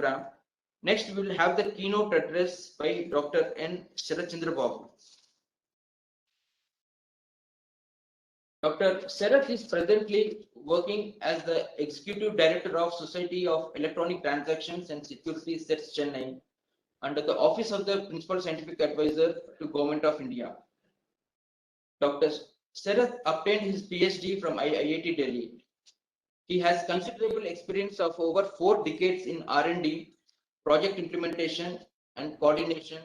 program. Next, we will have the keynote address by Dr. N. Sharath Chandra Babu. Dr. Sharath is presently working as the Executive Director of Society of Electronic Transactions and Security SETS Chennai under the Office of the Principal Scientific Advisor to Government of India. Dr. Sharath obtained his PhD from IIT Delhi. He has considerable experience of over 4 decades in R&D, project implementation and coordination,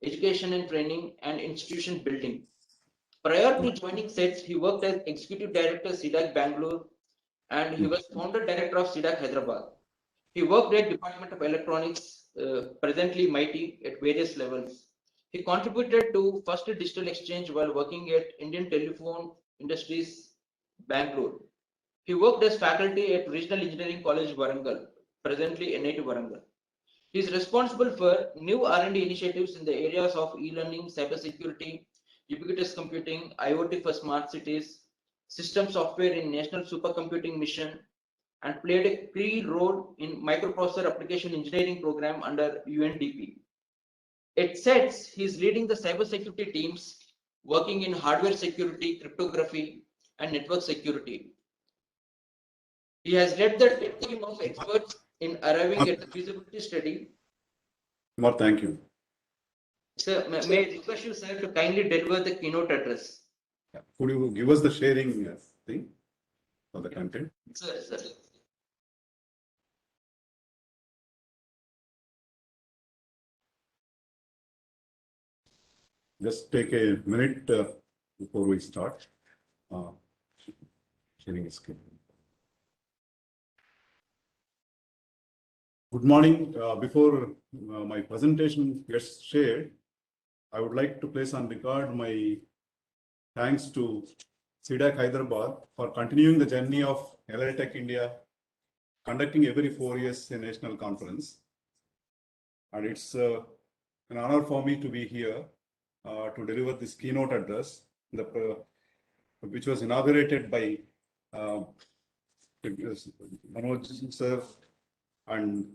education and training, and institution building. Prior to joining SETS, he worked as Executive Director CDAC Bangalore, and he was Founder Director of CDAC Hyderabad. He worked at Department of Electronics, presently MIT, at various levels. He contributed to first digital exchange while working at Indian Telephone Industries, Bangalore. He worked as faculty at Regional Engineering College, Warangal, presently NIT Warangal. He is responsible for new R&D initiatives in the areas of e-learning, cybersecurity, ubiquitous computing, IoT for smart cities, system software in National Supercomputing Mission, and played a key role in microprocessor application engineering program under UNDP. At SETS, he is leading the cybersecurity teams working in hardware security, cryptography, and network security. He has led the team of experts in arriving at the feasibility study. Kumar, thank you. Sir, may I request you, sir, to kindly deliver the keynote address? Could you give us the sharing thing for the content? Sir. Just take a minute before we start sharing a screen. Good morning. Before my presentation gets shared, I would like to place on record my thanks to CDAC Hyderabad for continuing the journey of LLTech India, conducting every 4 years a national conference. And it's an honor for me to be here to deliver this keynote address, which was inaugurated by Manoj sir and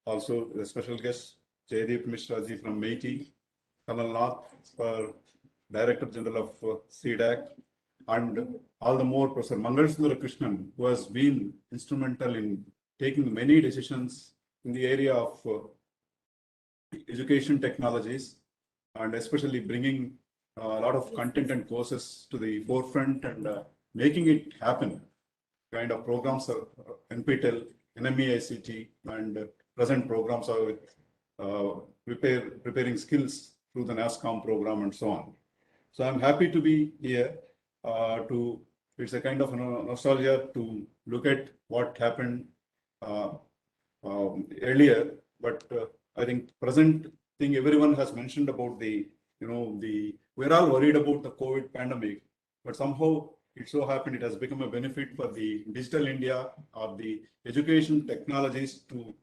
also the special guest Jaideep Mishra ji from MIT, Colonel Nath, Director General of CDAC, and all the more Professor Mangal Sundara Krishnan, who has been instrumental in taking many decisions in the area of education technologies, and especially bringing a lot of content and courses to the forefront and making it happen. Kind of programs are NPTEL, NME-ICT, and present programs are with preparing skills through the NASCOM program and so on. So I'm happy to be here it's a kind of nostalgia to look at what happened earlier, but I think present thing everyone has mentioned about we're all worried about the COVID pandemic, but somehow it so happened it has become a benefit for the digital India or the education technologies for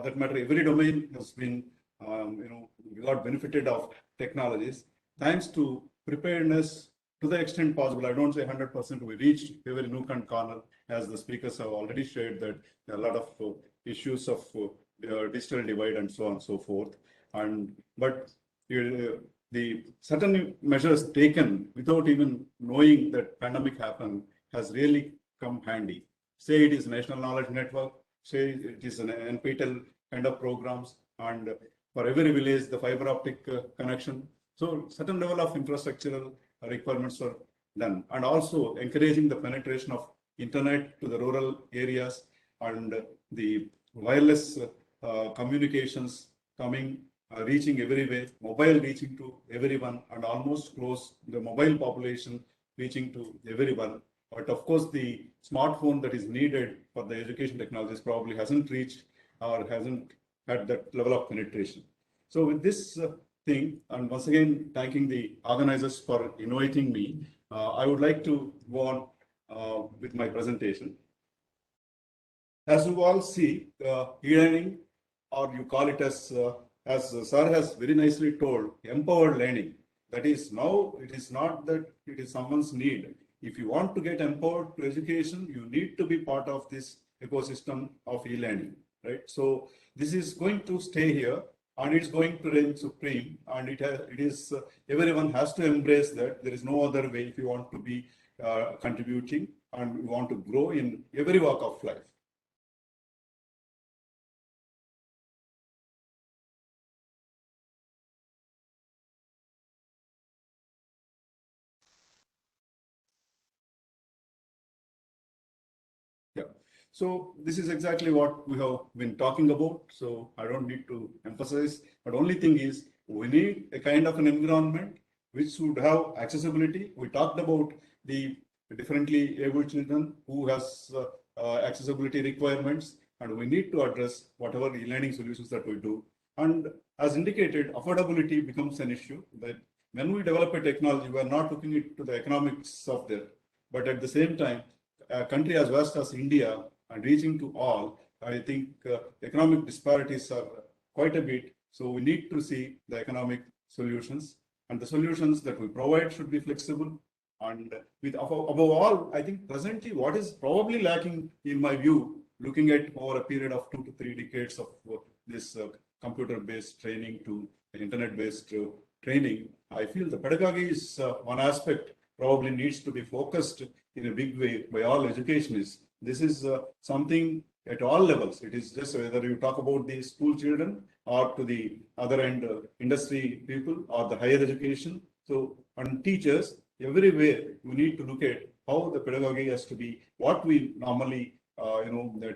that matter, every domain has been, we got benefited of technologies thanks to preparedness to the extent possible. I don't say 100%. We reached every nook and corner, as the speakers have already shared that there are a lot of issues of digital divide and so on and so forth. But the certain measures taken without even knowing that pandemic happened has really come handy. Say it is National Knowledge Network, say it is an NPTEL kind of programs, and for every village the fiber optic connection. So certain level of infrastructural requirements are done, and also encouraging the penetration of internet to the rural areas and the wireless communications coming, reaching everywhere, mobile reaching to everyone, and almost close the mobile population reaching to everyone. But of course, the smartphone that is needed for the education technologies probably hasn't reached or hasn't had that level of penetration. So with this thing, and once again thanking the organizers for inviting me, I would like to go on with my presentation. As you all see, e-learning, or you call it as Sir has very nicely told, empowered learning. That is, now it is not that it is someone's need. If you want to get empowered to education, you need to be part of this ecosystem of e-learning. right? So this is going to stay here and it's going to reign supreme, and it is everyone has to embrace that. There is no other way if you want to be contributing and you want to grow in every walk of life. Yeah. So this is exactly what we have been talking about. So I don't need to emphasize, but only thing is we need a kind of an environment which would have accessibility. We talked about the differently able children who has accessibility requirements, and we need to address whatever e-learning solutions that we do. And as indicated, affordability becomes an issue. That when we develop a technology, we are not looking into the economics of that, but at the same time, a country as vast as India and reaching to all, I think economic disparities are quite a bit. So we need to see the economic solutions, and the solutions that we provide should be flexible. And with above all, I think presently what is probably lacking, in my view, looking at over a period of 2 to 3 decades of this computer-based training to internet-based training, I feel the pedagogy is one aspect probably needs to be focused in a big way by all educationists. This is something at all levels. It is just whether you talk about the school children or to the other end industry people or the higher education. So, and teachers, everywhere we need to look at how the pedagogy has to be, what we normally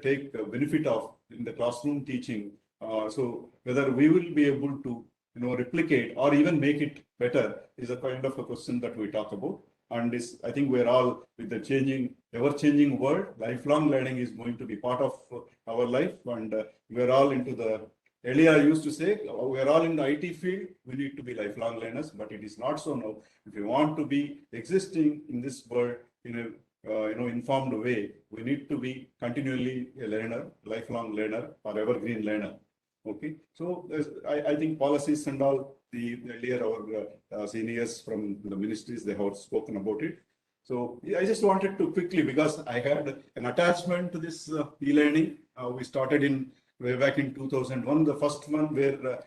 take benefit of in the classroom teaching. So whether we will be able to replicate or even make it better is a kind of a question that we talk about. And this, I think we're all with the changing, ever-changing world, lifelong learning is going to be part of our life. And we're all into the, earlier I used to say, we're all in the IT field, we need to be lifelong learners, but it is not so now. If we want to be existing in this world in a informed way, we need to be continually a learner, lifelong learner, or evergreen learner. Okay, so I think policies and all, the earlier our seniors from the ministries, they have spoken about it. So I just wanted to quickly, because I had an attachment to this e-learning. We started in way back in 2001, the first one where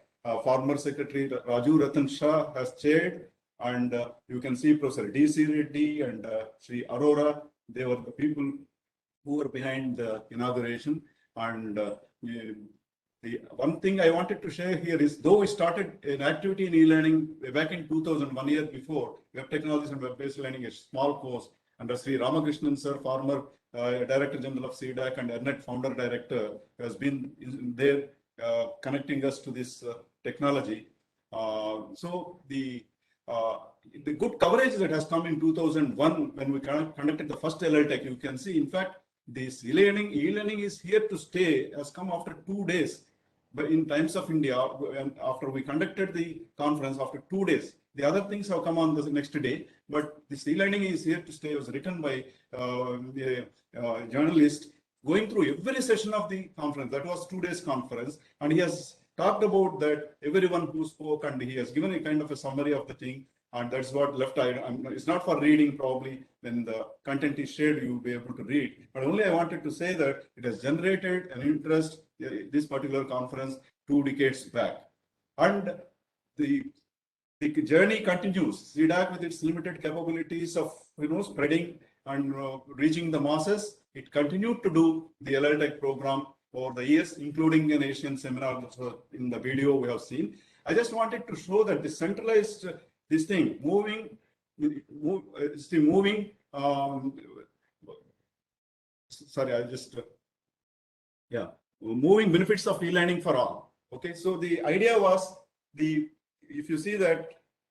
former Secretary Raju Ratan Shah has chaired, and you can see Professor D.C. Reddy and Sri Arora. They were the people who were behind the inauguration. And the one thing I wanted to share here is, though we started an activity in e-learning back in 2000, 1 year before, web technologies and web-based learning, a small course under Sri Ramakrishnan sir, former Director General of CDAC and ERNET founder director, has been there connecting us to this technology. So the good coverage that has come in 2001 when we conducted the first LLTech, you can see, in fact, this e-learning is here to stay, has come after 2 days. But in Times of India, after we conducted the conference, after 2 days, the other things have come on the next day. But this e-learning is here to stay. It was written by a journalist going through every session of the conference. That was 2 days conference, and he has talked about that everyone who spoke, and he has given a kind of a summary of the thing. And that's what left. It's not for reading, probably when the content is shared, you'll be able to read. But only I wanted to say that it has generated an interest, this particular conference, 2 decades back. And the journey continues. CDAC, with its limited capabilities of spreading and reaching the masses, it continued to do the LLTech program over the years, including an Asian seminar in the video we have seen. I just wanted to show that the centralized this thing moving. Sorry, I just moving benefits of e-learning for all. Okay, so the idea was if you see that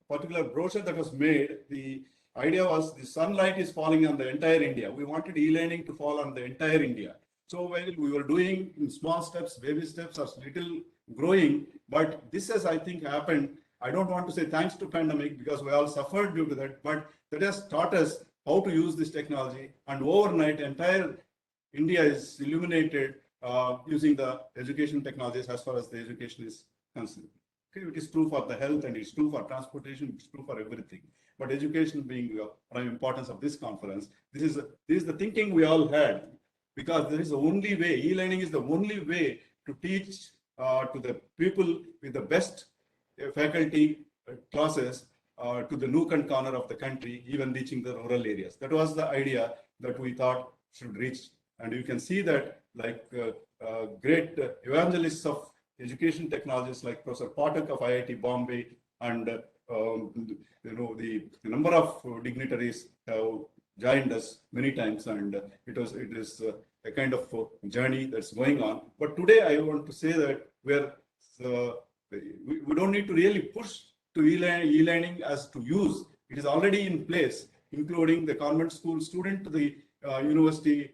particular brochure that was made, the idea was the sunlight is falling on the entire India. We wanted e-learning to fall on the entire India. So while we were doing in small steps, baby steps, or little growing, but this has, I think, happened. I don't want to say thanks to pandemic, because we all suffered due to that, but that has taught us how to use this technology. And overnight, entire India is illuminated using the education technologies as far as the education is concerned. Okay, it is true for the health, and it's true for transportation, it's true for everything. But education being the prime importance of this conference, this is the thinking we all had, because there is the only way, e-learning is the only way to teach to the people with the best faculty classes to the nook and corner of the country, even reaching the rural areas. That was the idea that we thought should reach. And you can see that like great evangelists of education technologies like Professor Pathak of IIT Bombay and the number of dignitaries have joined us many times, and it is a kind of journey that's going on. But today I want to say that we don't need to really push to e-learning as to use. It is already in place, including the convent school student to the university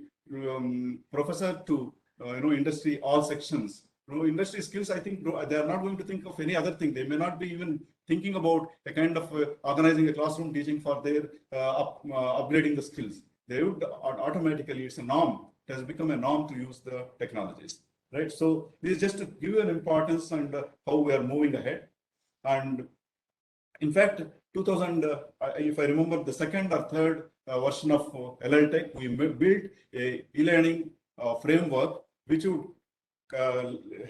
professor to industry, all sections. Industry skills, I think they are not going to think of any other thing. They may not be even thinking about a kind of organizing a classroom teaching for their upgrading the skills. They would automatically, it's a norm. It has become a norm to use the technologies, right? So this is just to give you an importance and how we are moving ahead. And in fact, 2000, if I remember, the second or third version of LL Tech, we built a e-learning framework which would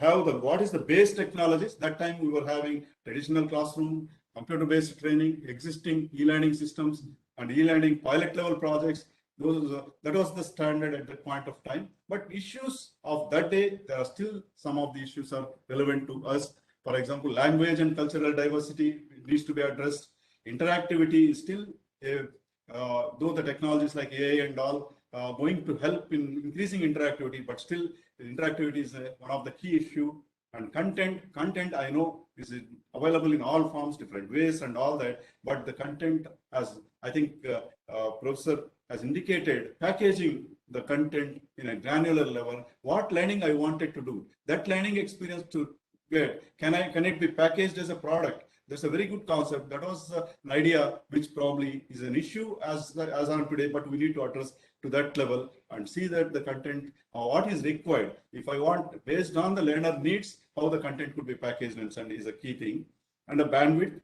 have what is the base technologies. That time we were having traditional classroom, computer-based training, existing e-learning systems, and e-learning pilot level projects. That was the standard at that point of time. But issues of that day, there are still some of the issues are relevant to us. For example, language and cultural diversity needs to be addressed. Interactivity is still, though the technologies like AI and all going to help in increasing interactivity, but still interactivity is one of the key issue. And content I know is available in all forms, different ways and all that, but the content, as I think Professor has indicated, packaging the content in a granular level, what learning I wanted to do, that learning experience to get, can it be packaged as a product? That's a very good concept. That was an idea which probably is an issue as on today, but we need to address to that level and see that the content, what is required. If I want, based on the learner needs, how the content could be packaged and is a key thing. And the bandwidth.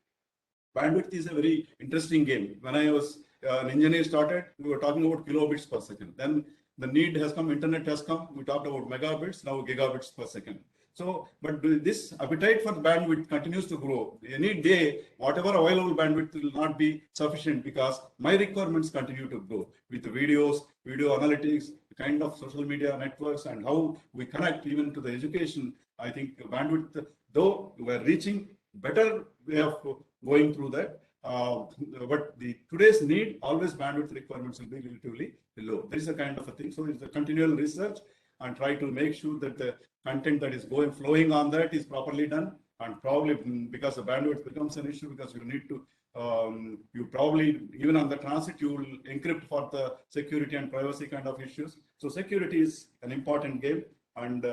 Bandwidth is a very interesting game. When I was an engineer started, we were talking about kilobits per second. Then the need has come, internet has come. We talked about megabits, now gigabits per second. So, but this appetite for bandwidth continues to grow. Any day, whatever available bandwidth will not be sufficient because my requirements continue to grow with the videos, video analytics, kind of social media networks, and how we connect even to the education. I think bandwidth, though we're reaching better way of going through that, but today's need, always bandwidth requirements will be relatively low. There is a kind of a thing. So it's a continual research and try to make sure that the content that is flowing on that is properly done. And probably because the bandwidth becomes an issue, because you need to, you probably, even on the transit, you will encrypt for the security and privacy kind of issues. So security is an important game. And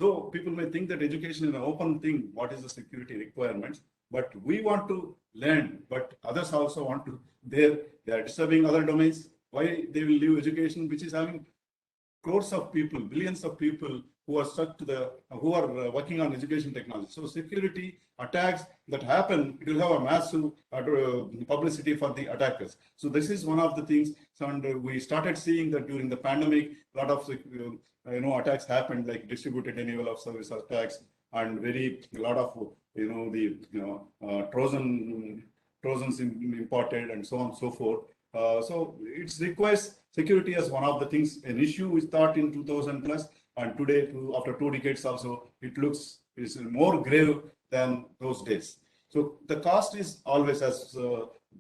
though people may think that education is an open thing, what is the security requirements? But we want to learn, but others also want to, they are disturbing other domains. Why they will leave education, which is having crores of people, billions of people who are stuck to who are working on education technology. So security attacks that happen, it will have a massive publicity for the attackers. So this is one of the things. And we started seeing that during the pandemic, a lot of attacks happened, like distributed denial of service attacks, and a lot of Trojans imported and so on and so forth. So it requires security as one of the things. An issue is thought in 2000 plus, and today, after 2 decades also, it looks is more grave than those days. So the cost is always, as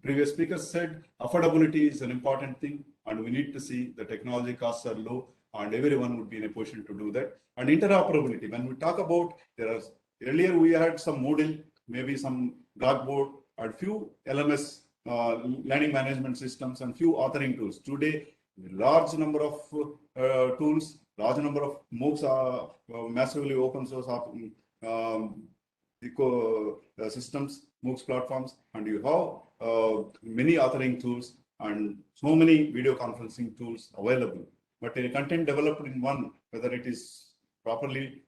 previous speakers said, affordability is an important thing, and we need to see the technology costs are low, and everyone would be in a position to do that. And interoperability, when we talk about, earlier we had some Moodle, maybe some Blackboard, and few LMS learning management systems and few authoring tools. Today, large number of tools, large number of MOOCs are massively open source systems, MOOCs platforms, and you have many authoring tools and so many video conferencing tools available. But a content developed in one, whether it is properly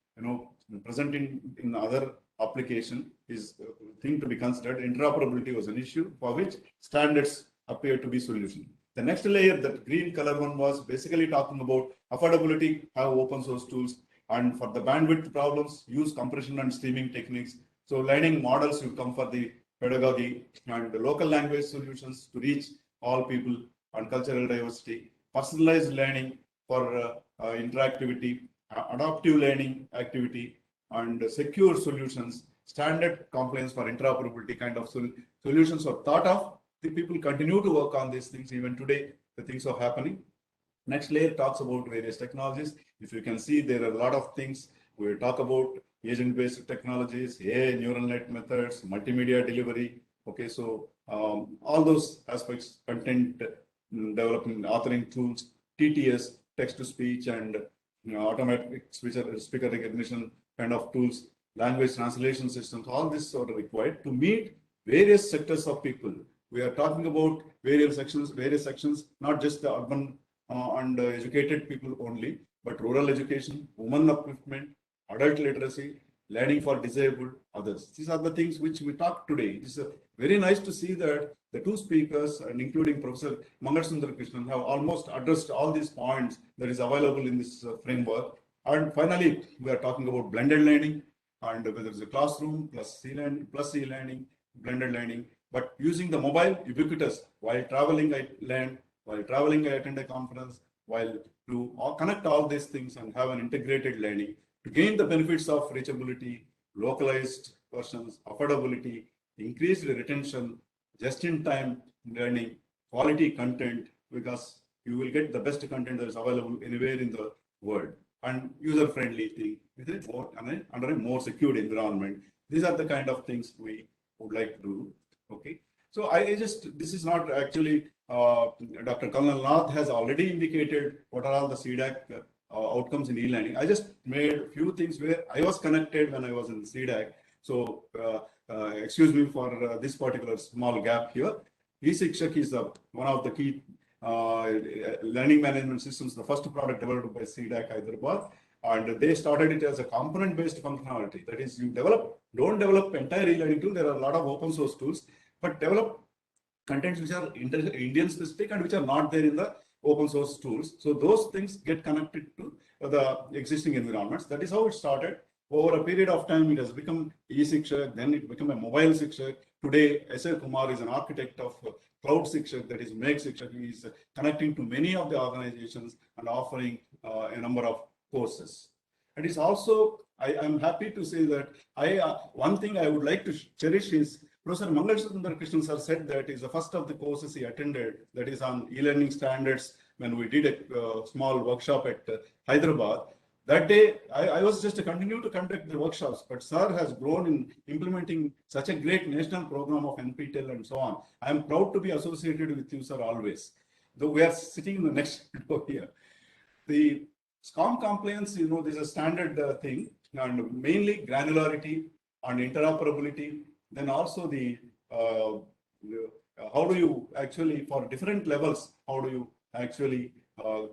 present in other application, is a thing to be considered. Interoperability was an issue for which standards appear to be solution. The next layer, that green color one, was basically talking about affordability, have open source tools, And for the bandwidth problems, use compression and streaming techniques. So learning models will come for the pedagogy and the local language solutions to reach all people and cultural diversity. Personalized learning for interactivity, adaptive learning activity, and secure solutions, standard compliance for interoperability kind of solutions are thought of. The people continue to work on these things. Even today, the things are happening. Next layer talks about various technologies. If you can see, there are a lot of things. We talk about agent-based technologies, AI, neural net methods, multimedia delivery. Okay, so all those aspects, content development, authoring tools, TTS, text-to-speech, and automatic speaker recognition kind of tools, language translation systems, all this sort of required to meet various sectors of people. We are talking about various sections, not just the urban and educated people only, but rural education, women upliftment, adult literacy, learning for disabled, others. These are the things which we talk today. It's very nice to see that the two speakers, and including Professor Mangal Sundar Krishnan, have almost addressed all these points that is available in this framework. And finally, we are talking about blended learning, and whether it's a classroom plus e-learning, blended learning, but using the mobile ubiquitous. While traveling, I learn. While traveling, I attend a conference. While to connect all these things and have an integrated learning to gain the benefits of reachability, localized versions, affordability, increased retention, just-in-time learning, quality content, because you will get the best content that is available anywhere in the world, and user-friendly thing under a more secured environment. These are the kind of things we would like to do. Okay, so this is not actually. Dr. Kanal Nath has already indicated what are all the CDAC outcomes in e-learning. I just made a few things where I was connected when I was in CDAC. So excuse me for this particular small gap here. eShikshak is one of the key learning management systems, the first product developed by CDAC Hyderabad. And they started it as a component-based functionality. That is, you don't develop entire e-learning tool. There are a lot of open source tools, but develop contents which are Indian specific and which are not there in the open source tools. So those things get connected to the existing environments. That is how it started. Over a period of time, it has become eShikshak, then it became a mobile Shikshak. Today, S.R. Kumar is an architect of Cloud Shikshak, that is Make Shikshak. He is connecting to many of the organizations and offering a number of courses. And it's also, I'm happy to say that one thing I would like to cherish is Professor Mangal Sundar Krishnan sir said that is the first of the courses he attended, that is on e-learning standards, when we did a small workshop at Hyderabad. That day, I was just to continue to conduct the workshops, but sir has grown in implementing such a great national program of NPTEL and so on. I am proud to be associated with you, sir, always. Though we are sitting in the next row here. The SCORM compliance, this is a standard thing, and mainly granularity and interoperability. Then also the how do you actually, for different levels, how do you actually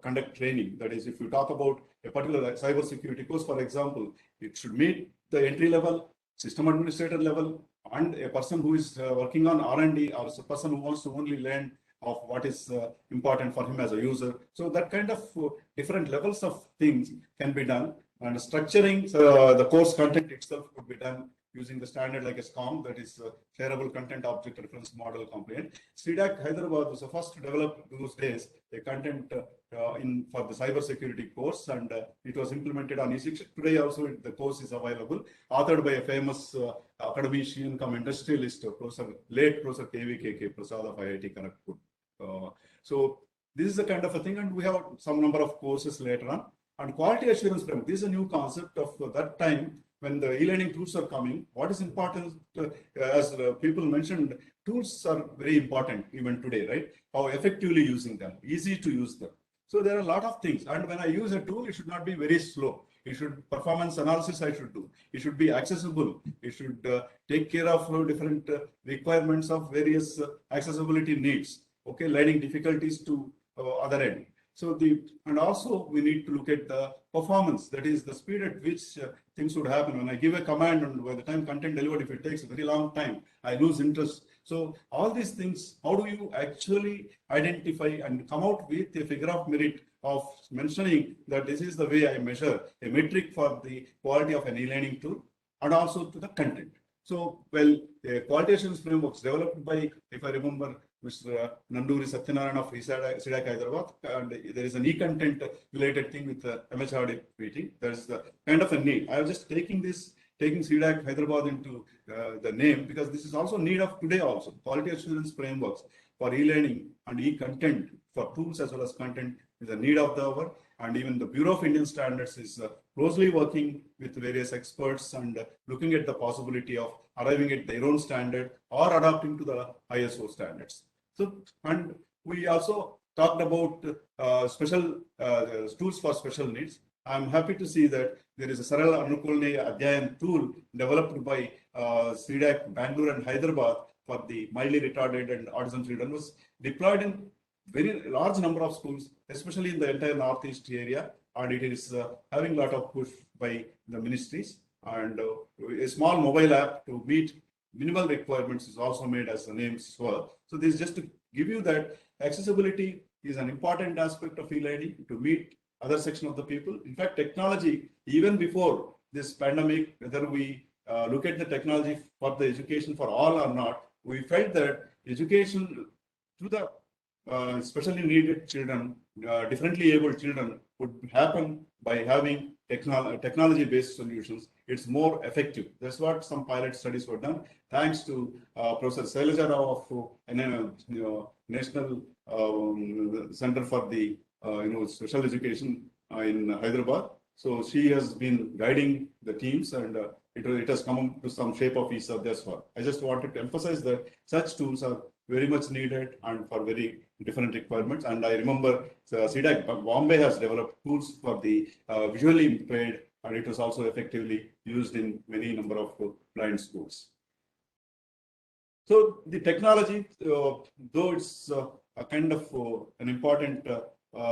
conduct training? That is, if you talk about a particular cyber security course, for example, it should meet the entry level, system administrator level, and a person who is working on R&D, or a person who wants to only learn of what is important for him as a user. So that kind of different levels of things can be done, and structuring the course content itself could be done using the standard like a SCORM, that is Shareable Content Object Reference Model compliant. CDAC Hyderabad was the first to develop those days a content for the cyber security course, and it was implemented on eShikshak. Today also the course is available, authored by a famous academician come industrialist, late Professor KVKK Prasad of IIT Kanpur. So this is the kind of a thing, and we have some number of courses later on. And quality assurance framework, this is a new concept of that time when the e-learning tools are coming. What is important, as people mentioned, tools are very important even today, right? How effectively using them, easy to use them. So there are a lot of things. And when I use a tool, it should not be very slow. It should performance analysis I should do. It should be accessible. It should take care of different requirements of various accessibility needs. Okay, learning difficulties to other end. So and also we need to look at the performance, that is the speed at which things would happen. When I give a command and by the time content delivered, if it takes a very long time, I lose interest. So all these things, how do you actually identify and come out with a figure of merit of mentioning that this is the way I measure a metric for the quality of an e-learning tool and also to the content. So, well, a quality assurance framework was developed by, if I remember, Mr. Nanduri Satyanarayan of CDAC Hyderabad, and there is an e-content related thing with the MHRD meeting. There is the kind of a need. I was just taking CDAC Hyderabad into the name because this is also need of today also. Quality assurance frameworks for e-learning and e-content for tools as well as content is a need of the hour. And even the Bureau of Indian Standards is closely working with various experts and looking at the possibility of arriving at their own standard or adapting to the ISO standards. So, and we also talked about special tools for special needs. I'm happy to see that there is a Saral Anukulne Adhyayan tool developed by CDAC Bangalore and Hyderabad for the mildly retarded and autism children, was deployed in very large number of schools, especially in the entire Northeast area, and it is having a lot of push by the ministries. And a small mobile app to meet minimal requirements is also made, as the name swell. So this is just to give you that accessibility is an important aspect of e-learning to meet other section of the people. In fact, technology, even before this pandemic, whether we look at the technology for the education for all or not, we felt that education to the specially needed children, differently able children would happen by having technology-based solutions. It's more effective. That's what some pilot studies were done. Thanks to Professor Sailaja Rao of National Center for the Special Education in Hyderabad. So she has been guiding the teams, and it has come to some shape of ESA. That's what I just wanted to emphasize, that such tools are very much needed and for very different requirements. And I remember CDAC Bombay has developed tools for the visually impaired, and it was also effectively used in many number of blind schools. So the technology, though it's a kind of an important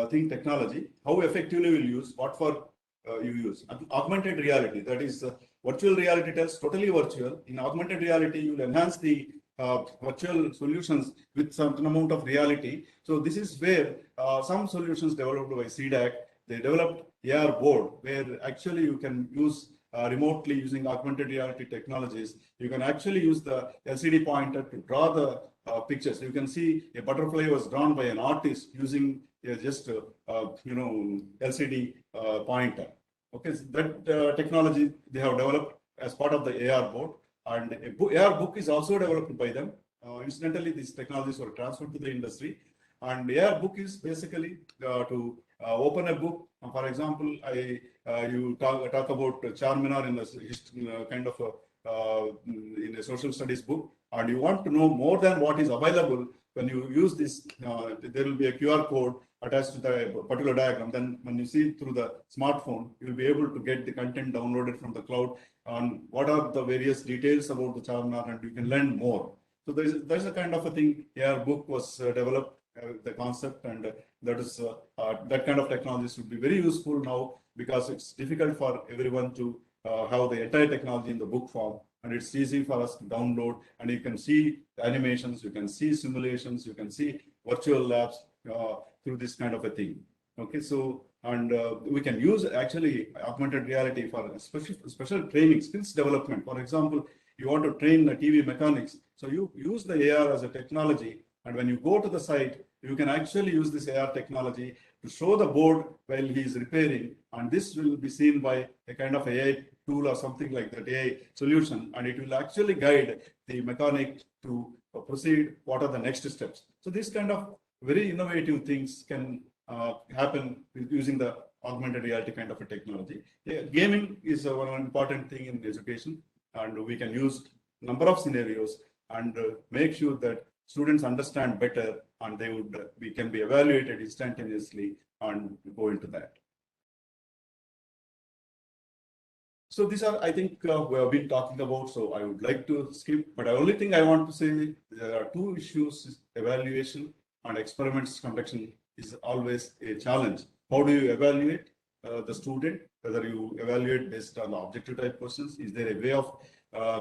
thing, technology, how effectively we'll use, what for you use. Augmented reality, that is virtual reality tells totally virtual. In augmented reality, you will enhance the virtual solutions with some amount of reality. So this is where some solutions developed by CDAC, they developed AR board, where actually you can use remotely using augmented reality technologies. You can actually use the LCD pointer to draw the pictures. You can see a butterfly was drawn by an artist using just LCD pointer. Okay, so that technology they have developed as part of the AR board. And AR book is also developed by them. Incidentally, these technologies were transferred to the industry. And AR book is basically to open a book. For example, you talk about Charminar in a kind of in a social studies book, and you want to know more than what is available. When you use this, there will be a QR code attached to the particular diagram. Then when you see through the smartphone, you will be able to get the content downloaded from the cloud on what are the various details about the Charminar, and you can learn more. So there's a kind of a thing. AR book was developed, the concept, and that is that kind of technologies would be very useful now, because it's difficult for everyone to have the entire technology in the book form, and it's easy for us to download, and you can see animations, you can see simulations, you can see virtual labs through this kind of a thing. Okay, so and we can use actually augmented reality for special training, skills development. For example, you want to train the TV mechanics, so you use the AR as a technology, and when you go to the site, you can actually use this AR technology to show the board while he is repairing, and this will be seen by a kind of AI tool or something like that, AI solution, and it will actually guide the mechanic to proceed what are the next steps. So this kind of very innovative things can happen using the augmented reality kind of a technology. Gaming is one important thing in education, and we can use number of scenarios and make sure that students understand better, and we can be evaluated instantaneously and go into that. So these are, I think, we have been talking about, so I would like to skip, but the only thing I want to say, there are two issues: evaluation and experiments conduction is always a challenge. How do you evaluate the student? Whether you evaluate based on objective type questions, is there a way of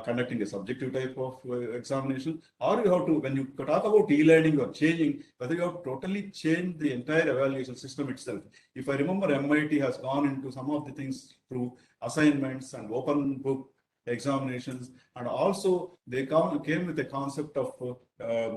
conducting a subjective type of examination, or you have to, when you talk about e-learning or changing, whether you have to totally change the entire evaluation system itself. If I remember, MIT has gone into some of the things through assignments and open book examinations, and also they came with a concept of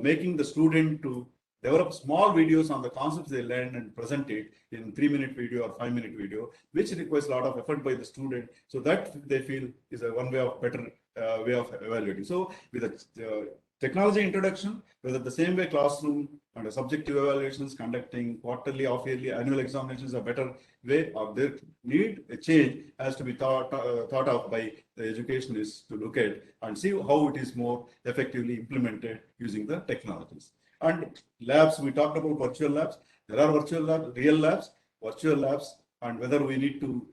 making the student to develop small videos on the concepts they learn and present it in 3-minute video or 5-minute video, which requires a lot of effort by the student. So that they feel is a one way of better way of evaluating. So with the technology introduction, whether the same way classroom and subjective evaluations, conducting quarterly, half-yearly, annual examinations, a better way, or there need a change has to be thought of by the educationists to look at and see how it is more effectively implemented using the technologies. And labs, we talked about virtual labs. There are virtual labs, real labs, virtual labs, and whether we need to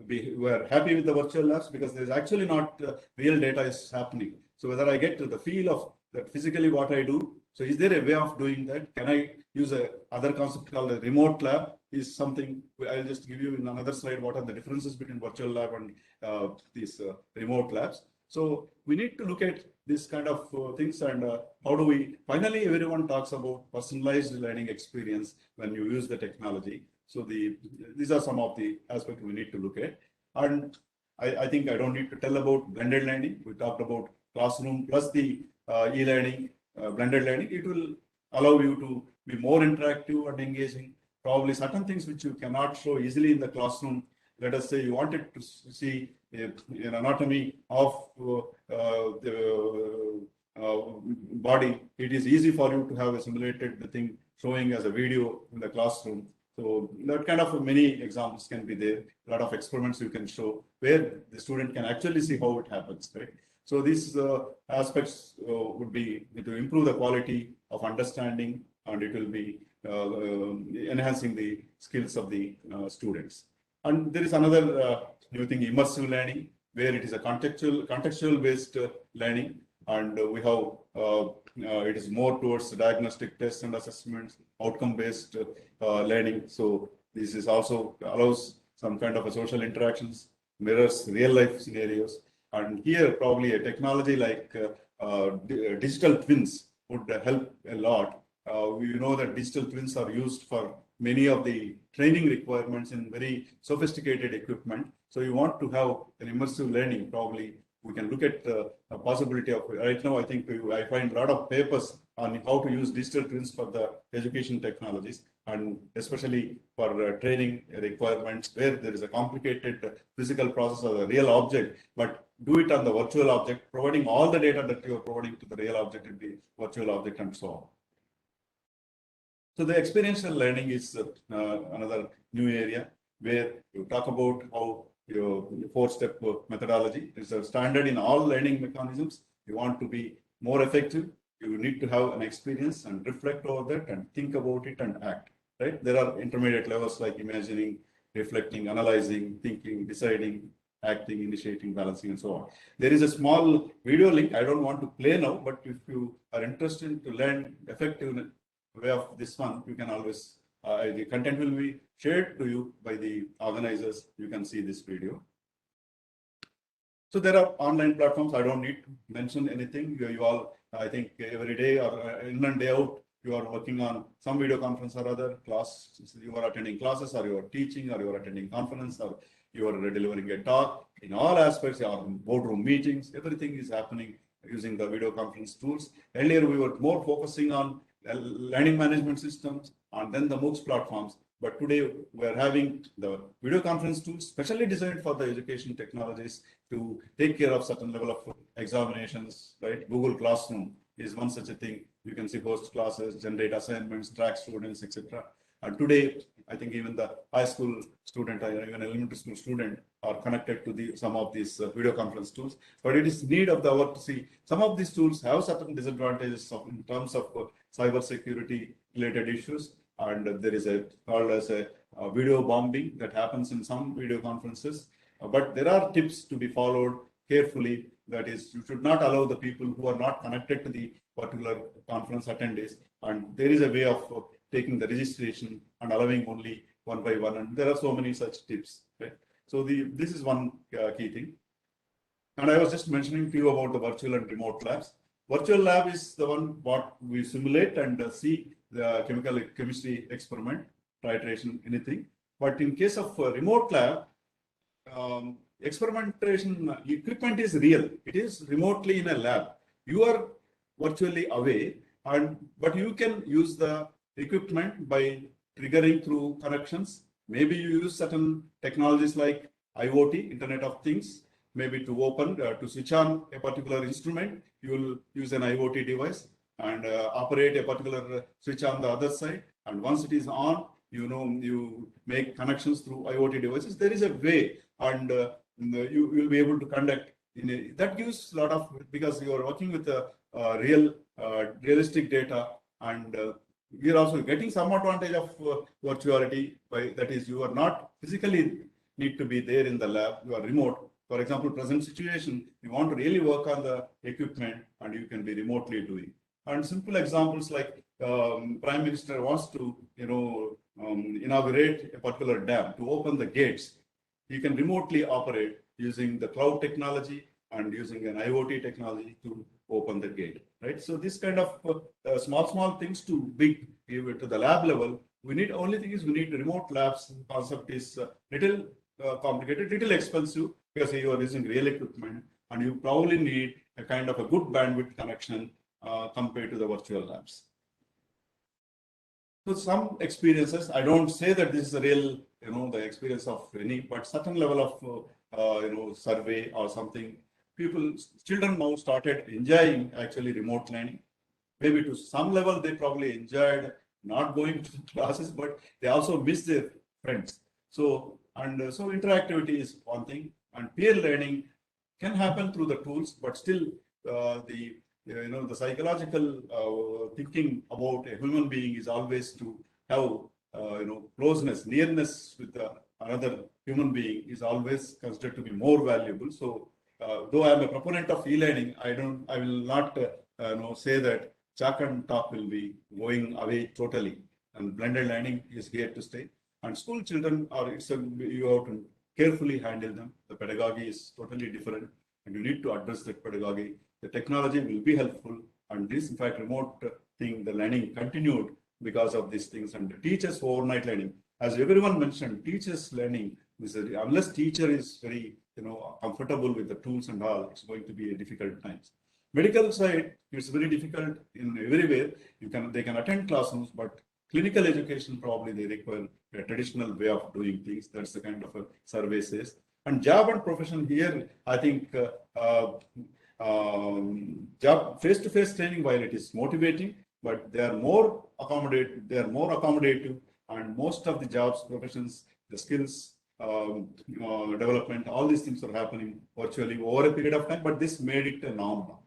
we are happy with the virtual labs because there's actually not real data is happening. So whether I get to the feel of that physically what I do. So is there a way of doing that? Can I use a other concept called a remote lab? Is something I'll just give you in another slide what are the differences between virtual lab and these remote labs. So we need to look at this kind of things, and how do we finally everyone talks about personalized learning experience when you use the technology. So these are some of the aspects we need to look at. And I think I don't need to tell about blended learning. We talked about classroom plus the e-learning, blended learning. It will allow you to be more interactive and engaging. Probably certain things which you cannot show easily in the classroom. Let us say you wanted to see an anatomy of the body. It is easy for you to have a simulated thing showing as a video in the classroom. So that kind of many examples can be there. A lot of experiments you can show where the student can actually see how it happens, right? So these aspects would be to improve the quality of understanding, and it will be enhancing the skills of the students. And there is another new thing, immersive learning, where it is a contextual based learning, and we have it is more towards diagnostic tests and assessments, outcome based learning. So this is also allows some kind of a social interactions, mirrors real life scenarios. And here probably a technology like digital twins would help a lot. We know that digital twins are used for many of the training requirements in very sophisticated equipment. So you want to have an immersive learning, probably we can look at a possibility of, right now I think I find a lot of papers on how to use digital twins for the education technologies, and especially for training requirements where there is a complicated physical process of a real object, but do it on the virtual object, providing all the data that you are providing to the real object in the virtual object and so on. So the experiential learning is another new area where you talk about how your 4-step methodology is a standard in all learning mechanisms. You want to be more effective. You need to have an experience and reflect over that and think about it and act, right? There are intermediate levels like imagining, reflecting, analyzing, thinking, deciding, acting, initiating, balancing, and so on. There is a small video link. I don't want to play now, but if you are interested to learn effective way of this one, you can always, the content will be shared to you by the organizers. You can see this video. So there are online platforms. I don't need to mention anything. You all, I think every day or in and day out, you are working on some video conference or other class. You are attending classes, or you are teaching, or you are attending conference, or you are delivering a talk. In all aspects, your boardroom meetings, everything is happening using the video conference tools. Earlier, we were more focusing on learning management systems and then the MOOCs platforms. But today we are having the video conference tools specially designed for the education technologies to take care of certain level of examinations, right? Google Classroom is one such a thing. You can see host classes, generate assignments, track students, etc. And today, I think even the high school student or even elementary school student are connected to some of these video conference tools. But it is need of the hour to see some of these tools have certain disadvantages in terms of cyber security related issues. And there is called as a video bombing that happens in some video conferences. But there are tips to be followed carefully. That is, you should not allow the people who are not connected to the particular conference attendees. And there is a way of taking the registration and allowing only one by one. And there are so many such tips, right? So this is one key thing. And I was just mentioning to you about the virtual and remote labs. Virtual lab is the one what we simulate and see the chemistry experiment, titration, anything. But in case of remote lab, experimentation equipment is real. It is remotely in a lab. You are virtually away, but you can use the equipment by triggering through connections. Maybe you use certain technologies like IoT, Internet of Things, maybe to open, to switch on a particular instrument, you will use an IoT device and operate a particular switch on the other side. And once it is on, you make connections through IoT devices. There is a way, and you will be able to conduct that gives a lot of, because you are working with the realistic data, and we are also getting some advantage of virtuality by that is you are not physically need to be there in the lab, you are remote. For example, present situation, you want to really work on the equipment and you can be remotely doing. And simple examples like Prime Minister wants to, inaugurate a particular dam to open the gates. You can remotely operate using the cloud technology and using an IoT technology to open the gate, right? So this kind of small things to big, to the lab level. We need, only thing is we need remote labs. Concept is little complicated, little expensive because you are using real equipment and you probably need a kind of a good bandwidth connection compared to the virtual labs. So some experiences, I don't say that this is a real, the experience of any, but certain level of, survey or something, children now started enjoying actually remote learning. Maybe to some level, they probably enjoyed not going to classes, but they also miss their friends. So interactivity is one thing, and peer learning can happen through the tools, but still the psychological thinking about a human being is always to have closeness, nearness with another human being is always considered to be more valuable. So though I am a proponent of e-learning, I will not say that chalk and talk will be going away totally, and blended learning is here to stay. And school children you have to carefully handle them. The pedagogy is totally different, and you need to address that pedagogy. The technology will be helpful, and this, in fact, remote thing, the learning continued because of these things. And the teachers overnight learning, as everyone mentioned, teachers learning unless teacher is very comfortable with the tools and all, it's going to be a difficult times. Medical side, it's very difficult in everywhere. They can attend classrooms, but clinical education probably they require a traditional way of doing things. That's the kind of a survey says. And job and profession here, I think job face-to-face training, while it is motivating, but they are more accommodative, and most of the jobs, professions, the skills development, all these things are happening virtually over a period of time, but this made it a norm now.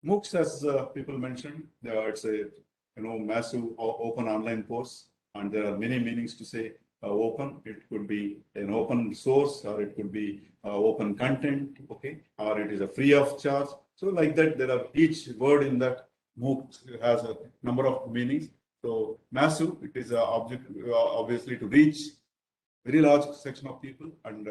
MOOCs, as people mentioned, it's a massive open online course, and there are many meanings to say open. It could be an open source, or it could be open content, okay, or it is a free of charge. So like that, there are each word in that MOOC has a number of meanings. So massive, it is object obviously to reach very large section of people, and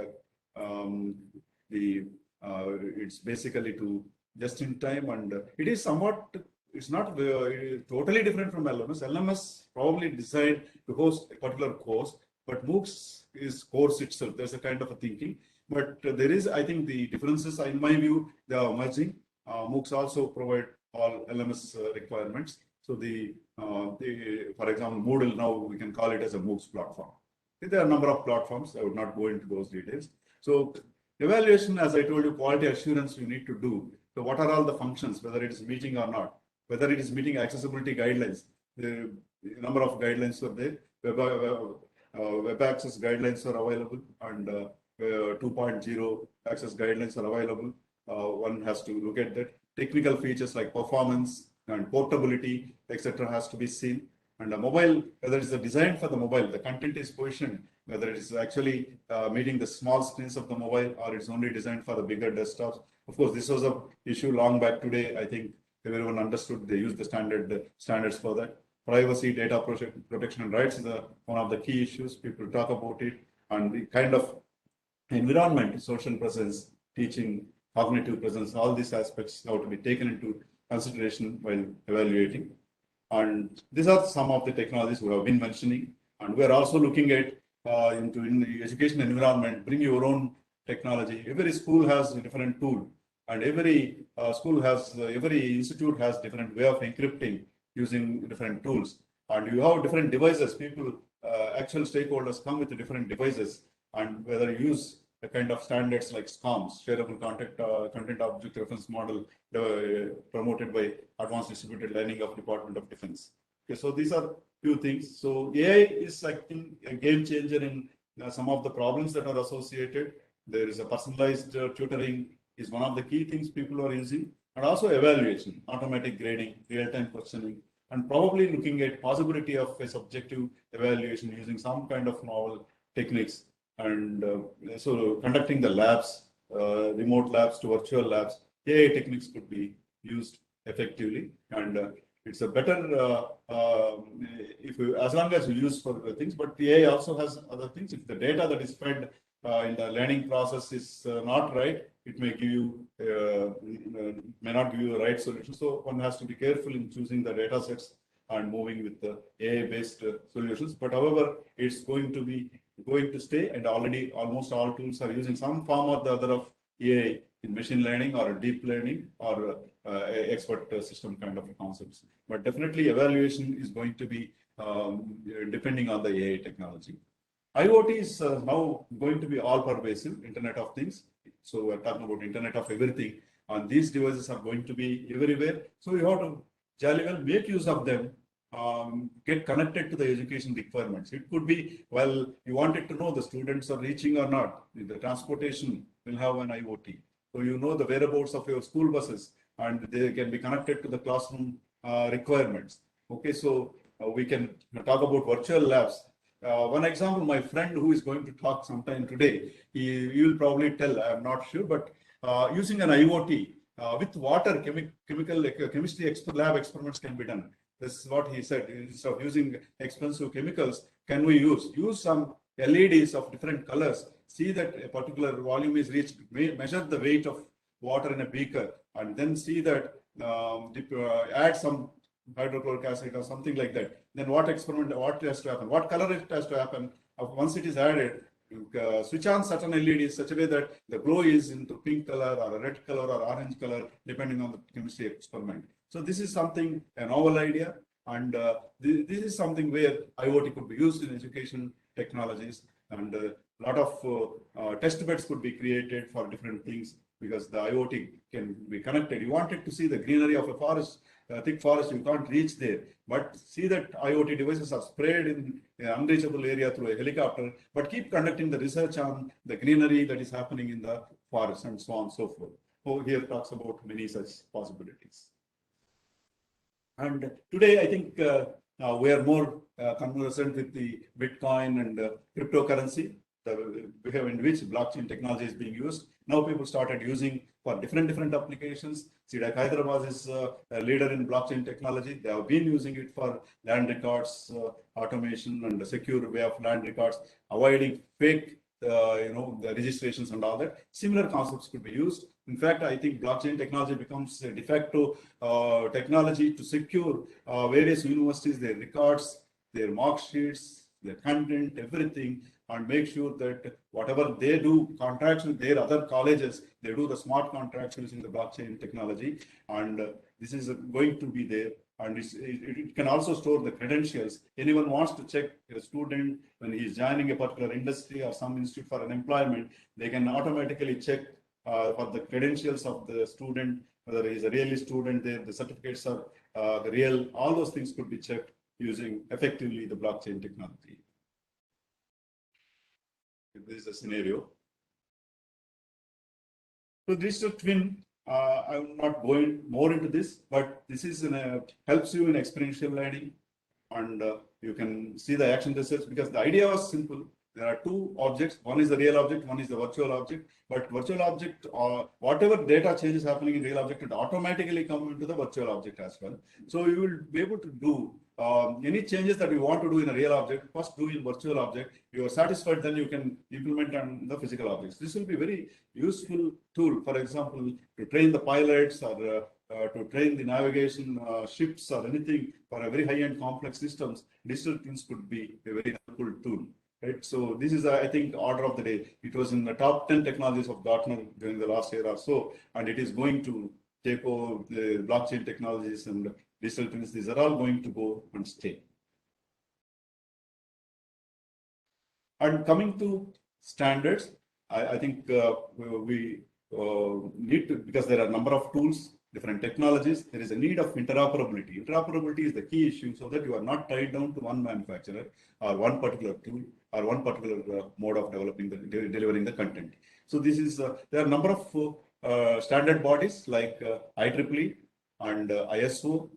it's basically to just in time, and it is somewhat. It's not totally different from LMS. LMS probably designed to host a particular course, but MOOCs is course itself. There's a kind of a thinking, but there is, I think, the differences. In my view, they are emerging. MOOCs also provide all LMS requirements. So for example, Moodle, now we can call it as a MOOCs platform. There are a number of platforms. I would not go into those details. So evaluation, as I told you, quality assurance you need to do. So what are all the functions, whether it is meeting or not, whether it is meeting accessibility guidelines. The number of guidelines are there. Web access guidelines are available, and 2.0 access guidelines are available. One has to look at that. Technical features like performance and portability, etc., has to be seen. And a mobile, whether it's designed for the mobile, the content is positioned, whether it is actually meeting the small screens of the mobile, or it's only designed for the bigger desktops. Of course, this was an issue long back. Today, I think everyone understood. They use the standards for that. Privacy, data protection, and rights is one of the key issues. People talk about it, and the kind of environment, social presence, teaching, cognitive presence, all these aspects have to be taken into consideration while evaluating. And these are some of the technologies we have been mentioning. And we are also looking at into in the education environment, bring your own technology. Every school has a different tool, and every school has, every institute has different way of encrypting using different tools. And you have different devices. People, actual stakeholders come with different devices, and whether you use a kind of standards like SCOMS, Shareable Content Object Reference Model, promoted by Advanced Distributed Learning of Department of Defense. Okay, so these are few things. So AI is, I think, a game changer in some of the problems that are associated. There is a personalized tutoring is one of the key things people are using, and also evaluation, automatic grading, real-time questioning, and probably looking at possibility of a subjective evaluation using some kind of novel techniques. And so conducting the labs, remote labs to virtual labs, AI techniques could be used effectively. And it's a better if you, as long as you use for the things, but the AI also has other things. If the data that is fed in the learning process is not right, it may give you may not give you the right solution. So one has to be careful in choosing the data sets and moving with the AI-based solutions. But however, it's going to stay, and already almost all tools are using some form or the other of AI in machine learning or deep learning or expert system kind of concepts. But definitely evaluation is going to be depending on the AI technology. IoT is now going to be all pervasive, Internet of Things. So we're talking about Internet of Everything, and these devices are going to be everywhere. So you have to jolly well make use of them, get connected to the education requirements. It could be, well, you wanted to know the students are reaching or not. The transportation will have an IoT. So you know the whereabouts of your school buses, and they can be connected to the classroom requirements. Okay, so we can talk about virtual labs. One example, my friend who is going to talk sometime today, he will probably tell, I'm not sure, but using an IoT with water, chemistry lab experiments can be done. This is what he said. Instead of using expensive chemicals, can we use some LEDs of different colors, see that a particular volume is reached, measure the weight of water in a beaker, and then see that add some hydrochloric acid or something like that. Then what has to happen? What color it has to happen? Once it is added, switch on certain LEDs such a way that the glow is into pink color or a red color or orange color, depending on the chemistry experiment. So this is something, a novel idea, and this is something where IoT could be used in education technologies, and a lot of test beds could be created for different things, because the IoT can be connected. You wanted to see the greenery of a forest, thick forest, you can't reach there, but see that IoT devices are sprayed in an unreachable area through a helicopter, but keep conducting the research on the greenery that is happening in the forest and so on and so forth. So here talks about many such possibilities. And today, I think we are more conversant with the Bitcoin and cryptocurrency, the behavior in which blockchain technology is being used. Now people started using for different applications. CDAC Hyderabad is a leader in blockchain technology. They have been using it for land records, automation, and a secure way of land records, avoiding fake the registrations and all that. Similar concepts could be used. In fact, I think blockchain technology becomes a de facto technology to secure various universities, their records, their mark sheets, their content, everything, and make sure that whatever they do contracts with their other colleges, they do the smart contracts using the blockchain technology. And this is going to be there. And it can also store the credentials. Anyone wants to check a student when he's joining a particular industry or some institute for an employment, they can automatically check for the credentials of the student, whether he's a really student there, the certificates are the real, all those things could be checked using effectively the blockchain technology. This is a scenario. So digital twin, I'm not going more into this, but this is helps you in experiential learning, and you can see the action results, because the idea was simple. There are two objects. One is the real object, one is the virtual object. But virtual object, or whatever data changes happening in real object, it automatically come into the virtual object as well. So you will be able to do any changes that you want to do in a real object, first do in virtual object. You are satisfied, then you can implement on the physical objects. This will be very useful tool, for example, to train the pilots or to train the navigation ships or anything for a very high-end complex systems. Digital twins could be a very helpful tool. Right. So this is, I think, order of the day. It was in the top 10 technologies of Gartner during the last year or so, and it is going to take over the blockchain technologies and digital twins. These are all going to go and stay. And coming to standards, I think we need to, because there are a number of tools, different technologies, there is a need of interoperability. Interoperability is the key issue, so that you are not tied down to one manufacturer or one particular tool or one particular mode of developing delivering the content. So this is there are a number of standard bodies like IEEE and ISO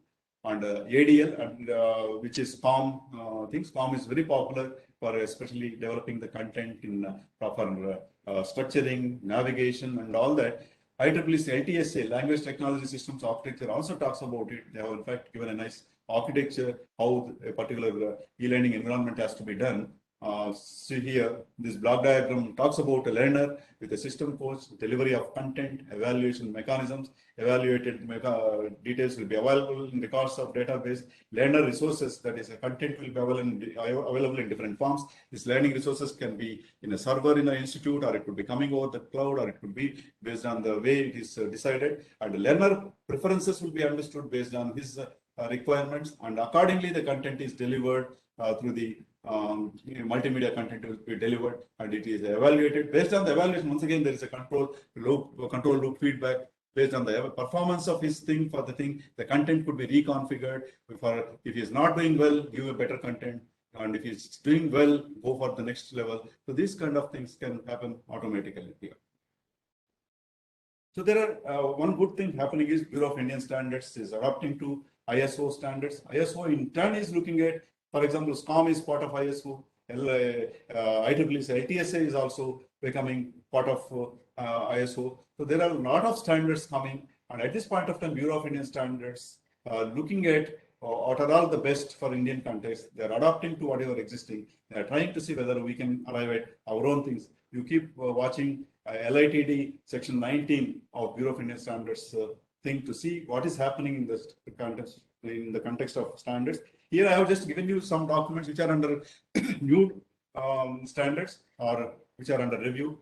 and ADL, and which is COM things. COM is very popular for especially developing the content in proper structuring, navigation, and all that. IEEE's LTSA, Language Technology Systems Architecture, also talks about it. They have in fact given a nice architecture how a particular e-learning environment has to be done. See here, this block diagram talks about a learner with a system coach, delivery of content, evaluation mechanisms, evaluated details will be available in records of database, learner resources, that is, a content will be available in different forms. These learning resources can be in a server in an institute, or it could be coming over the cloud, or it could be based on the way it is decided. And the learner preferences will be understood based on his requirements, and accordingly the content is delivered through the multimedia content will be delivered, and it is evaluated. Based on the evaluation, once again, there is a control loop feedback. Based on the performance of his thing for the thing, the content could be reconfigured. If he is not doing well, give a better content. And if he's doing well, go for the next level. So these kind of things can happen automatically here. So there are one good thing happening is Bureau of Indian Standards is adapting to ISO standards. ISO in turn is looking at, for example, SCOM is part of ISO. IEEE's LTSA is also becoming part of ISO. So there are a lot of standards coming, and at this point of time, Bureau of Indian Standards looking at what are all the best for Indian context. They are adapting to whatever existing. They are trying to see whether we can arrive at our own things. You keep watching LITD section 19 of Bureau of Indian Standards thing to see what is happening in the context of standards. Here I have just given you some documents which are under new standards or which are under review.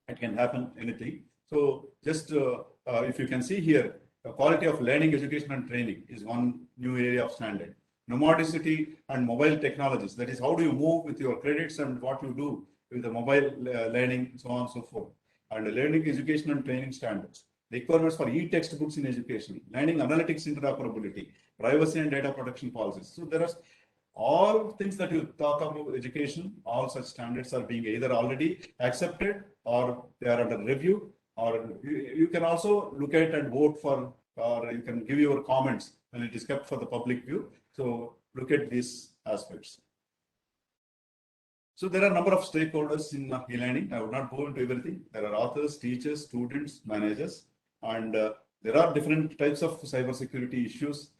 It can happen anything. So just if you can see here, the quality of learning, education, and training is one new area of standard. Nomodicity and mobile technologies, that is, how do you move with your credits and what you do with the mobile learning, so on and so forth. And the learning, education, and training standards. Requirements for e-textbooks in education, learning analytics interoperability, privacy and data protection policies. So there are all things that you talk about education, all such standards are being either already accepted or they are under review, or you can also look at and vote for, or you can give your comments when it is kept for the public view. So look at these aspects. So there are a number of stakeholders in e-learning. I would not go into everything. There are authors, teachers, students, managers, and there are different types of cybersecurity issues.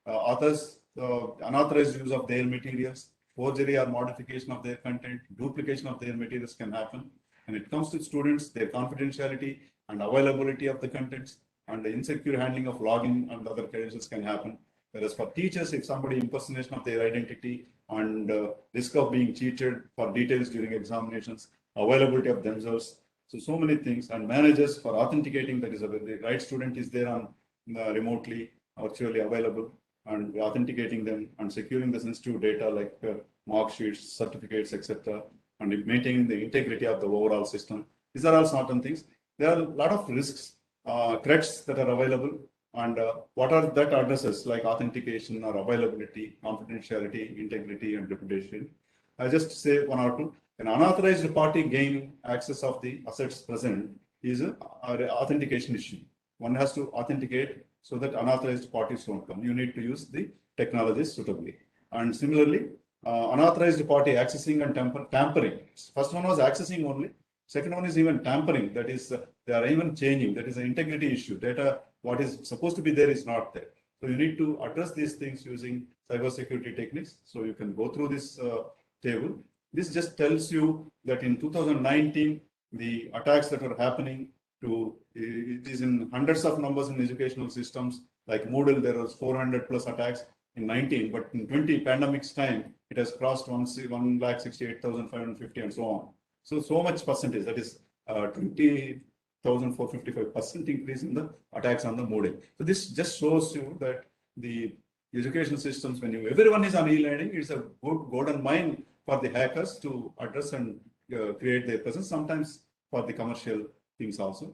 Authors, unauthorized use of their materials, forgery or modification of their content, duplication of their materials can happen. When it comes to students, their confidentiality and availability of the contents and the insecure handling of login and other credentials can happen. Whereas for teachers, if somebody impersonation of their identity and risk of being cheated for details during examinations, availability of themselves. So many things. And managers for authenticating, that is, the right student is there on remotely, virtually available, and authenticating them and securing the sensitive data like mark sheets, certificates, etc., and maintaining the integrity of the overall system. These are all certain things. There are a lot of risks, threats that are available, and what are that addresses like authentication or availability, confidentiality, integrity, and reputation. I just say one or two. An unauthorized party gain access of the assets present is an authentication issue. One has to authenticate so that unauthorized parties don't come. You need to use the technologies suitably. And similarly, unauthorized party accessing and tampering. First one was accessing only. Second one is even tampering. That is, they are even changing. That is an integrity issue. Data, what is supposed to be there is not there. So you need to address these things using cybersecurity techniques. So you can go through this table. This just tells you that in 2019, the attacks that are happening to, it is in hundreds of numbers in educational systems. Like Moodle, there was 400 plus attacks in 19, but in 20 pandemic's time, it has crossed 1,68,550 and so on. So much percentage, that is 20,455% increase in the attacks on the Moodle. So this just shows you that the education systems, when everyone is on e-learning, it's a good golden mine for the hackers to address and create their presence, sometimes for the commercial things also.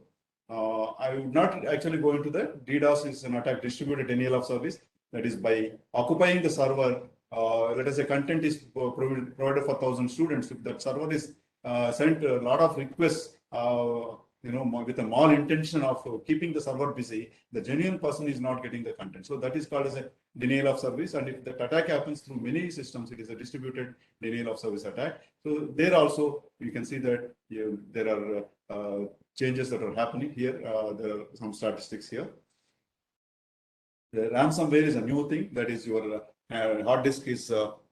I would not actually go into that. DDoS is an attack, distributed denial of service, that is by occupying the server. Let us say content is provided for 1,000 students. If that server is sent a lot of requests, with a malintention of keeping the server busy, the genuine person is not getting the content. So that is called as a denial of service. And if that attack happens through many systems, it is a distributed denial of service attack. So there also, you can see that there are changes that are happening here. There are some statistics here. The ransomware is a new thing. That is, your hard disk is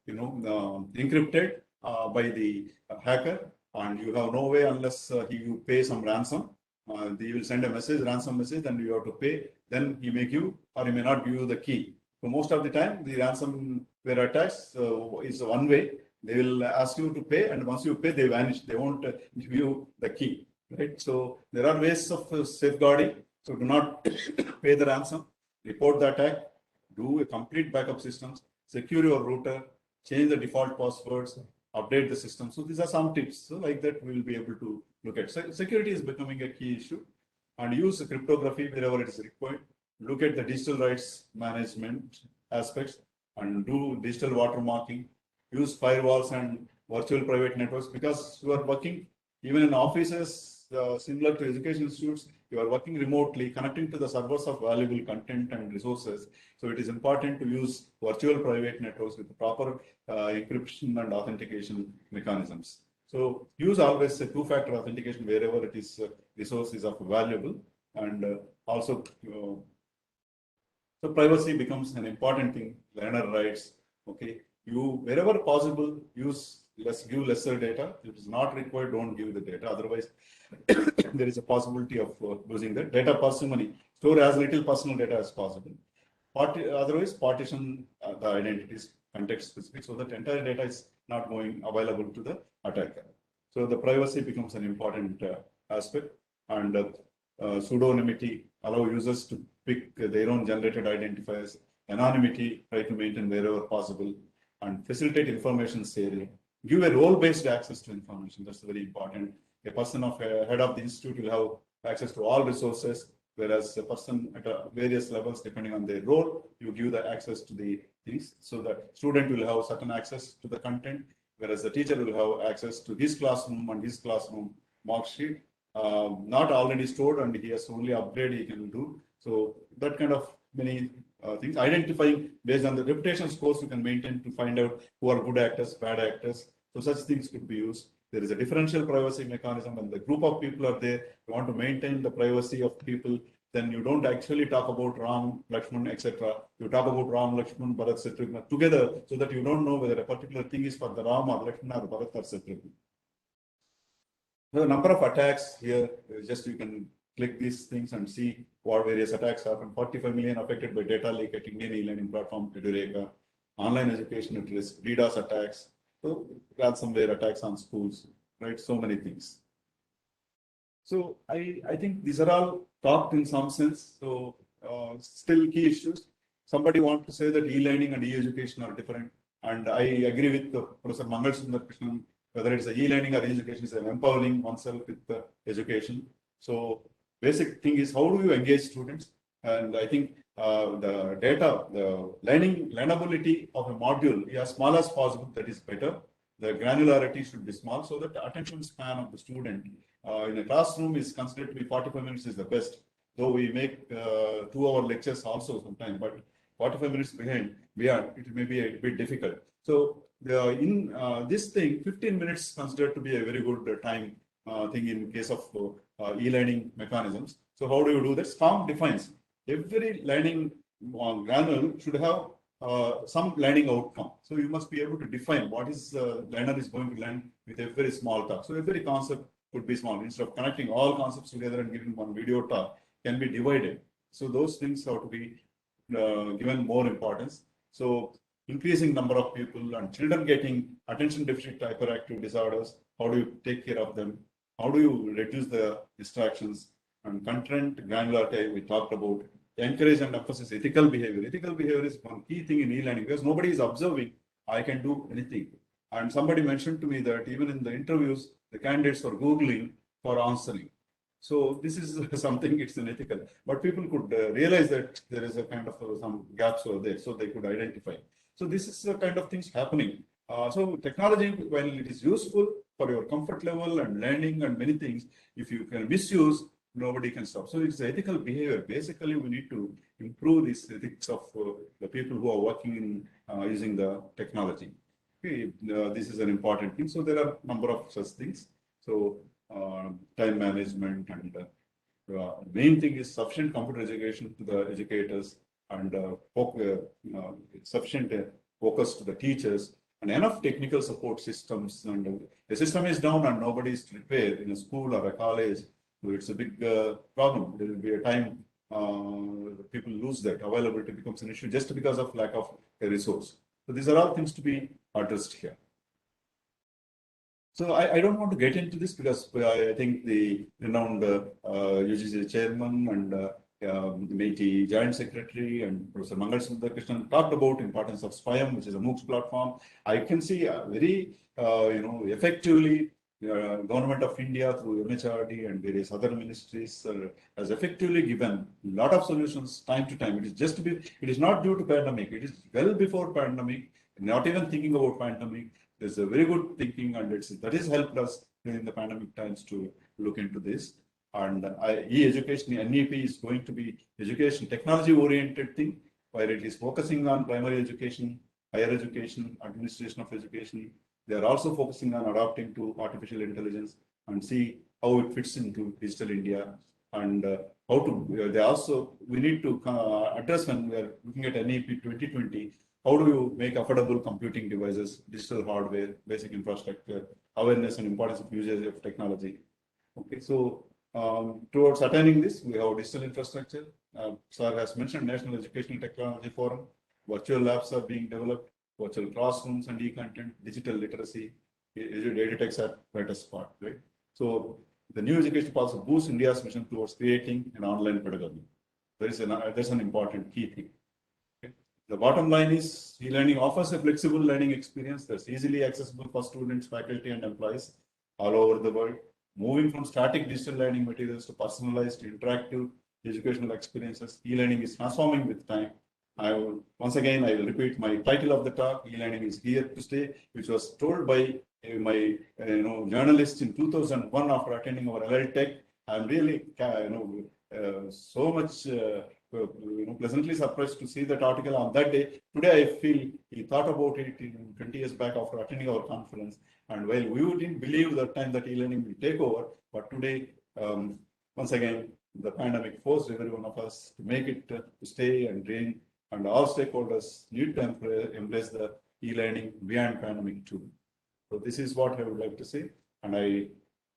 encrypted by the hacker, and you have no way unless you pay some ransom. They will send a message, ransom message, and you have to pay. Then he may give or he may not give you the key. So most of the time, the ransomware attacks is one way. They will ask you to pay, and once you pay, they vanish. They won't give you the key, right? So there are ways of safeguarding. So do not pay the ransom, report the attack, do a complete backup systems, secure your router, change the default passwords, update the system. So these are some tips. So like that, we will be able to look at. So security is becoming a key issue, and use cryptography wherever it is required. Look at the digital rights management aspects and do digital watermarking. Use firewalls and virtual private networks, because you are working even in offices similar to education institutes. You are working remotely, connecting to the servers of valuable content and resources. So it is important to use virtual private networks with proper encryption and authentication mechanisms. So use always a two-factor authentication wherever it is resource is of valuable, and also so privacy becomes an important thing. Learner rights. Okay, you wherever possible give lesser data. If it is not required, don't give the data. Otherwise, there is a possibility of losing the data parsimony. Store as little personal data as possible. Otherwise, partition the identities context specific, so that entire data is not going available to the attacker. So the privacy becomes an important aspect, and pseudonymity, allow users to pick their own generated identifiers. Anonymity, try to maintain wherever possible, and facilitate information sharing. Give a role-based access to information. That's very important. A person of head of the institute will have access to all resources, whereas a person at various levels, depending on their role, you give the access to the things. So the student will have certain access to the content, whereas the teacher will have access to his classroom and his classroom mark sheet, not already stored, and he has only upgrade he can do. So that kind of many things. Identifying based on the reputation scores you can maintain to find out who are good actors, bad actors. So such things could be used. There is a differential privacy mechanism, and the group of people are there. You want to maintain the privacy of people, then you don't actually talk about Ram, Lakshman, etc. You talk about Ram, Lakshman, Bharat, Shatrugna together, so that you don't know whether a particular thing is for the Ram or Lakshman or Bharat or Shatrugna. The number of attacks here, just you can click these things and see what various attacks happen. 45 million affected by data leak at Indian e-learning platform Edureka, online education at risk, DDoS attacks, so ransomware attacks on schools, right? So many things. So I think these are all talked in some sense. So still key issues. Somebody wants to say that e-learning and e-education are different, and I agree with Professor Mangal Sundar Krishnan. Whether it's e-learning or e-education, is empowering oneself with the education. So basic thing is, how do you engage students? And I think the data, the learnability of a module is as small as possible. That is better. The granularity should be small, so that the attention span of the student in a classroom is considered to be 45 minutes is the best. Though we make 2-hour lectures also sometimes, but 45 minutes beyond, it may be a bit difficult. So in this thing, 15 minutes considered to be a very good time thing in case of e-learning mechanisms. So how do you do that? SCORM defines every learning granular should have some learning outcome. So you must be able to define what is learner is going to learn with a very small talk. So every concept could be small. Instead of connecting all concepts together and giving one video talk, can be divided. So those things have to be given more importance. So increasing number of people and children getting attention deficit hyperactive disorders, how do you take care of them? How do you reduce the distractions? And content granularity we talked about. Encourage and emphasize ethical behavior. Ethical behavior is one key thing in e-learning because nobody is observing. I can do anything. And somebody mentioned to me that even in the interviews, the candidates are Googling for answering. So this is something, it's unethical, but people could realize that there is a kind of some gaps over there, so they could identify. So this is the kind of things happening. So technology, while it is useful for your comfort level and learning and many things, if you can misuse, nobody can stop. So it's ethical behavior. Basically, we need to improve this ethics of the people who are working in using the technology. Okay, this is an important thing. So there are a number of such things. So time management and main thing is sufficient computer education to the educators and sufficient focus to the teachers and enough technical support systems. And the system is down and nobody is prepared in a school or a college. So it's a big problem. There will be a time people lose that. Availability becomes an issue just because of lack of a resource. So these are all things to be addressed here. So I don't want to get into this because I think the renowned UGC chairman and MeitY Joint Secretary and Professor Mangal Sundarkrishnan talked about importance of SWAYAM, which is a MOOCs platform. I can see very effectively Government of India through MHRD and various other ministries has effectively given a lot of solutions time to time. It is not due to pandemic. It is well before pandemic. Not even thinking about pandemic. There's a very good thinking, and that has helped us during the pandemic times to look into this. And e-education, NEP is going to be education technology-oriented thing, where it is focusing on primary education, higher education, administration of education. They are also focusing on adapting to artificial intelligence and see how it fits into digital India and how to. We need to address when we are looking at NEP 2020. How do you make affordable computing devices, digital hardware, basic infrastructure, awareness and importance of usage of technology? Okay, so towards attaining this, we have digital infrastructure. Sir has mentioned National Educational Technology Forum. Virtual labs are being developed, virtual classrooms and e-content, digital literacy, edutechs are at a spot, right? So the new education policy boosts India's mission towards creating an online pedagogy. That's an important key thing. The bottom line is e-learning offers a flexible learning experience that's easily accessible for students, faculty, and employees all over the world. Moving from static digital learning materials to personalized, interactive educational experiences, e-learning is transforming with time. Once again, I will repeat my title of the talk, e-learning is here to stay, which was told by my journalist in 2001 after attending our LL Tech. I'm really so much pleasantly surprised to see that article on that day. Today, I feel he thought about it in 20 years back after attending our conference. And while we didn't believe that time that e-learning will take over, but today, once again, the pandemic forced every one of us to make it to stay and reign. And all stakeholders need to embrace the e-learning beyond pandemic too. So this is what I would like to say. And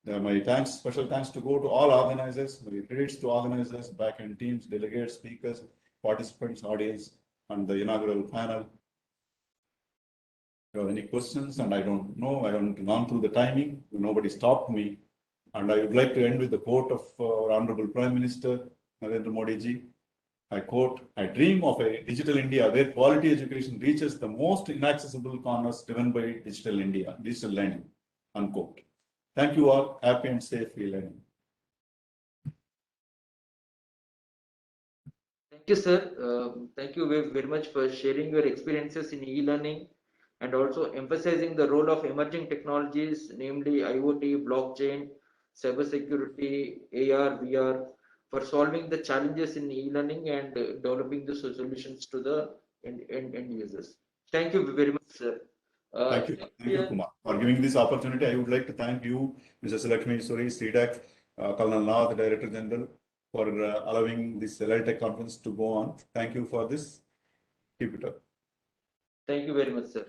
my special thanks to go to all organizers, my credits to organizers, back-end teams, delegates, speakers, participants, audience, and the inaugural panel. If you have any questions, and I don't know, I haven't gone through the timing, nobody stopped me. And I would like to end with the quote of our Honorable Prime Minister, Narendra Modi ji. I quote, "I dream of a digital India where quality education reaches the most inaccessible corners driven by digital India, digital learning," unquote. Thank you all. Happy and safe e-learning. Thank you, sir. Thank you very much for sharing your experiences in e-learning and also emphasizing the role of emerging technologies, namely IoT, blockchain, cybersecurity, AR, VR, for solving the challenges in e-learning and developing the solutions to the end users. Thank you very much, sir. Thank you, Kumar, for giving this opportunity. I would like to thank you, Mrs. Lakshmi Suri, CDAC, Colonel Nath, Director General, for allowing this LITech conference to go on. Thank you for this. Keep it up. Thank you very much, sir.